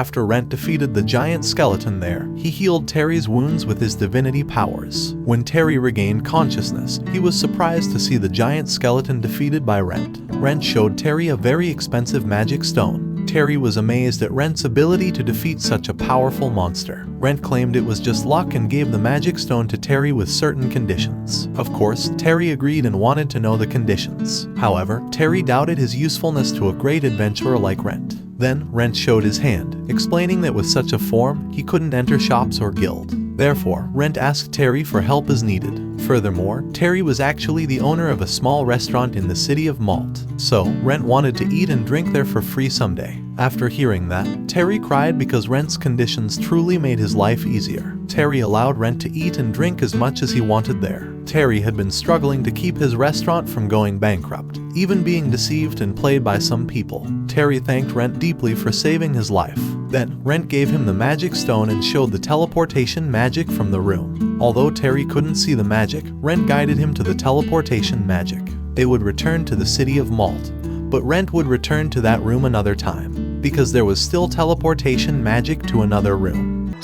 After Rent defeated the giant skeleton there, he healed Terry's wounds with his divinity powers. When Terry regained consciousness, he was surprised to see the giant skeleton defeated by Rent. Rent showed Terry a very expensive magic stone. Terry was amazed at Rent's ability to defeat such a powerful monster. Rent claimed it was just luck and gave the magic stone to Terry with certain conditions. Of course, Terry agreed and wanted to know the conditions. However, Terry doubted his usefulness to a great adventurer like Rent. Then, Rent showed his hand, explaining that with such a form, he couldn't enter shops or guild. Therefore, Rent asked Terry for help as needed. Furthermore, Terry was actually the owner of a small restaurant in the city of Malt, so Rent wanted to eat and drink there for free someday. After hearing that, Terry cried because Rent's conditions truly made his life easier. Terry allowed Rent to eat and drink as much as he wanted there. Terry had been struggling to keep his restaurant from going bankrupt, even being deceived and played by some people. Terry thanked Rent deeply for saving his life. Then, Rent gave him the magic stone and showed the teleportation magic from the room. Although Terry couldn't see the magic, Rent guided him to the teleportation magic. They would return to the city of Malt, but Rent would return to that room another time, because there was still teleportation magic to another room.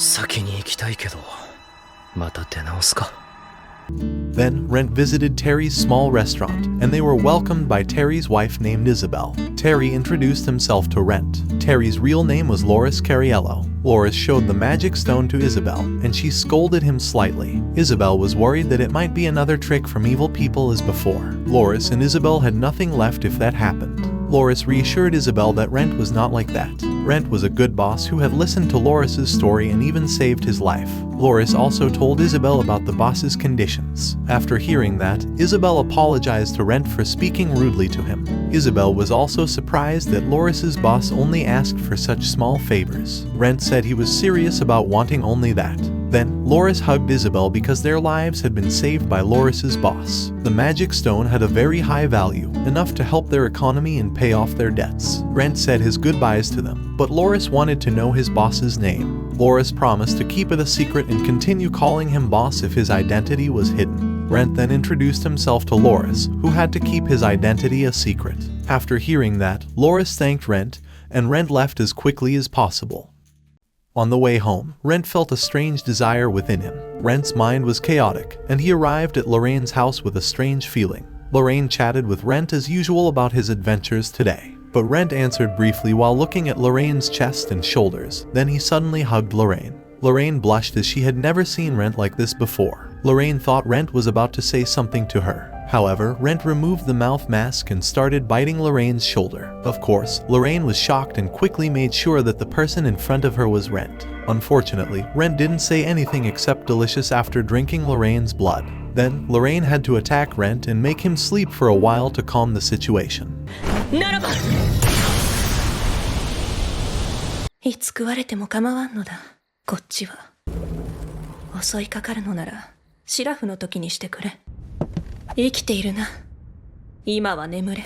Then, Rent visited Terry's small restaurant, and they were welcomed by Terry's wife named Isabel. Terry introduced himself to Rent. Terry's real name was Loris Cariello. Loris showed the magic stone to Isabel, and she scolded him slightly. Isabel was worried that it might be another trick from evil people as before. Loris and Isabel had nothing left if that happened. Loris reassured Isabel that Rent was not like that. Rent was a good boss who had listened to Loris's story and even saved his life. Loris also told Isabel about the boss's conditions. After hearing that, Isabel apologized to Rent for speaking rudely to him. Isabel was also surprised that Loris's boss only asked for such small favors. Rent said he was serious about wanting only that. Then, Loris hugged Isabel because their lives had been saved by Loris's boss. The magic stone had a very high value, enough to help their economy and pay off their debts. Rent said his goodbyes to them, but Loris wanted to know his boss's name. Loris promised to keep it a secret and continue calling him boss if his identity was hidden. Rent then introduced himself to Loris, who had to keep his identity a secret. After hearing that, Loris thanked Rent, and Rent left as quickly as possible. On the way home, Rent felt a strange desire within him. Rent's mind was chaotic, and he arrived at Lorraine's house with a strange feeling. Lorraine chatted with Rent as usual about his adventures today, but Rent answered briefly while looking at Lorraine's chest and shoulders. Then he suddenly hugged Lorraine. Lorraine blushed as she had never seen Rent like this before. Lorraine thought Rent was about to say something to her. However, Rent removed the mouth mask and started biting Lorraine's shoulder. Of course, Lorraine was shocked and quickly made sure that the person in front of her was Rent. Unfortunately, Rent didn't say anything except delicious after drinking Lorraine's blood. Then, Lorraine had to attack Rent and make him sleep for a while to calm the situation. いつ食われても構わんのだ。こっちは。襲いかかるのなら、シラフの時にしてくれ。生きているな。今は眠れ。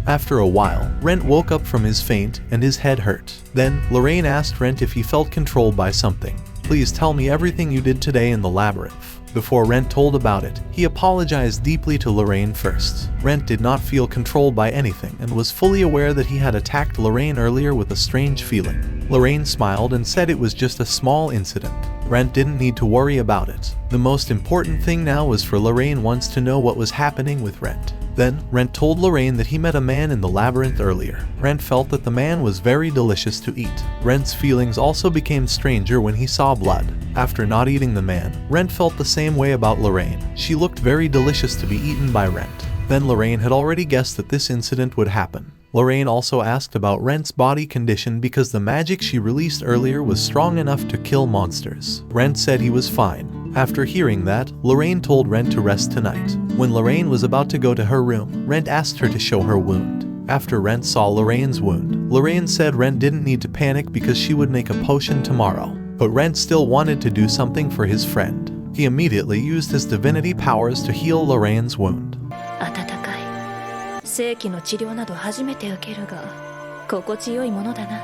After a while, Rent woke up from his faint and his head hurt. Then, Lorraine asked Rent if he felt controlled by something. Please tell me everything you did today in the labyrinth. Before Rent told about it, he apologized deeply to Lorraine first. Rent did not feel controlled by anything and was fully aware that he had attacked Lorraine earlier with a strange feeling. Lorraine smiled and said it was just a small incident. Rent didn't need to worry about it. The most important thing now was for Lorraine wants to know what was happening with Rent. Then, Rent told Lorraine that he met a man in the labyrinth earlier. Rent felt that the man was very delicious to eat. Rent's feelings also became stranger when he saw blood. After not eating the man, Rent felt the same way about Lorraine. She looked very delicious to be eaten by Rent. Then Lorraine had already guessed that this incident would happen. Lorraine also asked about Rent's body condition because the magic she released earlier was strong enough to kill monsters. Rent said he was fine. After hearing that, Lorraine told Rent to rest tonight. When Lorraine was about to go to her room, Rent asked her to show her wound. After Rent saw Lorraine's wound, Lorraine said Rent didn't need to panic because she would make a potion tomorrow. But Rent still wanted to do something for his friend. He immediately used his divinity powers to heal Lorraine's wound. 正規の治療など初めて受けるが、心地よいものだな。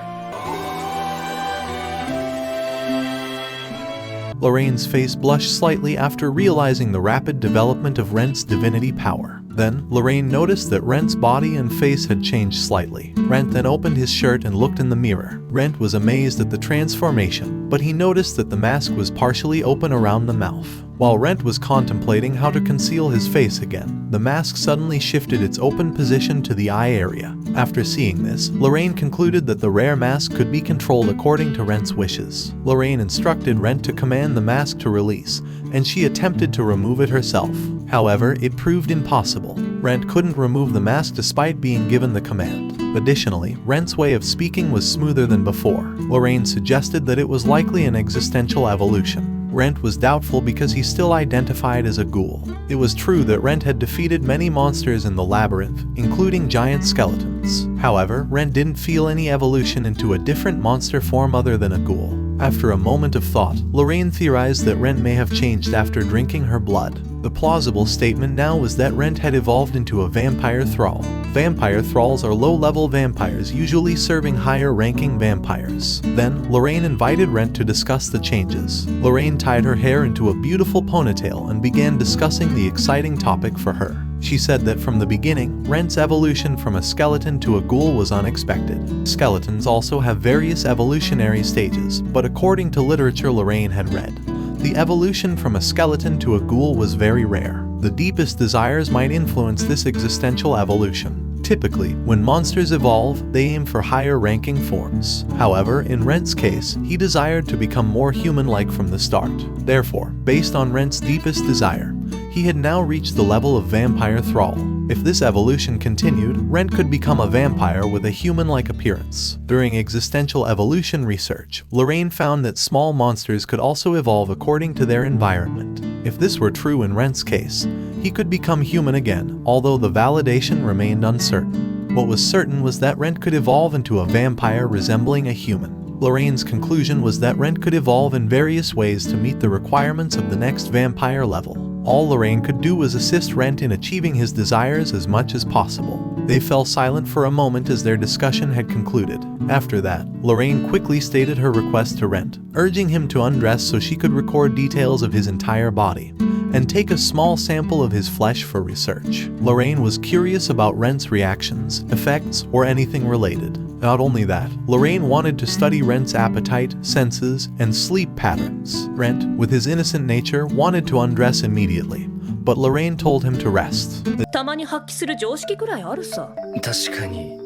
Lorraine's face blushed slightly after realizing the rapid development of Rent's divinity power. Then, Lorraine noticed that Rent's body and face had changed slightly. Rent then opened his shirt and looked in the mirror. Rent was amazed at the transformation, but he noticed that the mask was partially open around the mouth. While Rent was contemplating how to conceal his face again, the mask suddenly shifted its open position to the eye area. After seeing this, Lorraine concluded that the rare mask could be controlled according to Rent's wishes. Lorraine instructed Rent to command the mask to release, and she attempted to remove it herself. However, it proved impossible. Rent couldn't remove the mask despite being given the command. Additionally, Rent's way of speaking was smoother than before. Lorraine suggested that it was likely an existential evolution. Rent was doubtful because he still identified as a ghoul. It was true that Rent had defeated many monsters in the labyrinth, including giant skeletons. However, Rent didn't feel any evolution into a different monster form other than a ghoul. After a moment of thought, Lorraine theorized that Rent may have changed after drinking her blood. The plausible statement now was that Rent had evolved into a vampire thrall. Vampire thralls are low-level vampires, usually serving higher-ranking vampires. Then, Lorraine invited Rent to discuss the changes. Lorraine tied her hair into a beautiful ponytail and began discussing the exciting topic for her. She said that from the beginning, Rent's evolution from a skeleton to a ghoul was unexpected. Skeletons also have various evolutionary stages, but according to literature Lorraine had read, the evolution from a skeleton to a ghoul was very rare. The deepest desires might influence this existential evolution. Typically, when monsters evolve, they aim for higher-ranking forms. However, in Rent's case, he desired to become more human-like from the start. Therefore, based on Rent's deepest desire, he had now reached the level of vampire thrall. If this evolution continued, Rent could become a vampire with a human-like appearance. During existential evolution research, Lorraine found that small monsters could also evolve according to their environment. If this were true in Rent's case, he could become human again, although the validation remained uncertain. What was certain was that Rent could evolve into a vampire resembling a human. Lorraine's conclusion was that Rent could evolve in various ways to meet the requirements of the next vampire level. All Lorraine could do was assist Rent in achieving his desires as much as possible. They fell silent for a moment as their discussion had concluded. After that, Lorraine quickly stated her request to Rent, urging him to undress so she could record details of his entire body and take a small sample of his flesh for research. Lorraine was curious about Rent's reactions, effects, or anything related. Not only that, Lorraine wanted to study Rent's appetite, senses, and sleep patterns. Rent, with his innocent nature, wanted to undress immediately, but Lorraine told him to rest. たまに発揮する常識くらいあるさ。確かに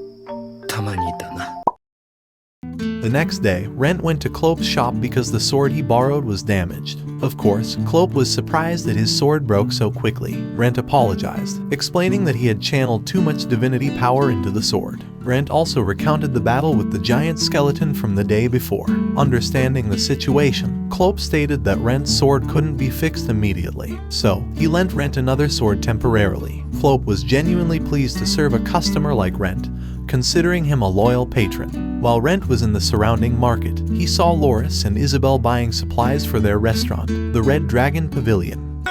たまにだな。 The next day, Rent went to Clope's shop because the sword he borrowed was damaged. Of course, Clope was surprised that his sword broke so quickly. Rent apologized, explaining that he had channeled too much divinity power into the sword. Rent also recounted the battle with the giant skeleton from the day before. Understanding the situation, Clope stated that Rent's sword couldn't be fixed immediately, so he lent Rent another sword temporarily. Clope was genuinely pleased to serve a customer like Rent, considering him a loyal patron. While Rent was in the surrounding market, he saw Loris and Isabel buying supplies for their restaurant, the Red Dragon Pavilion.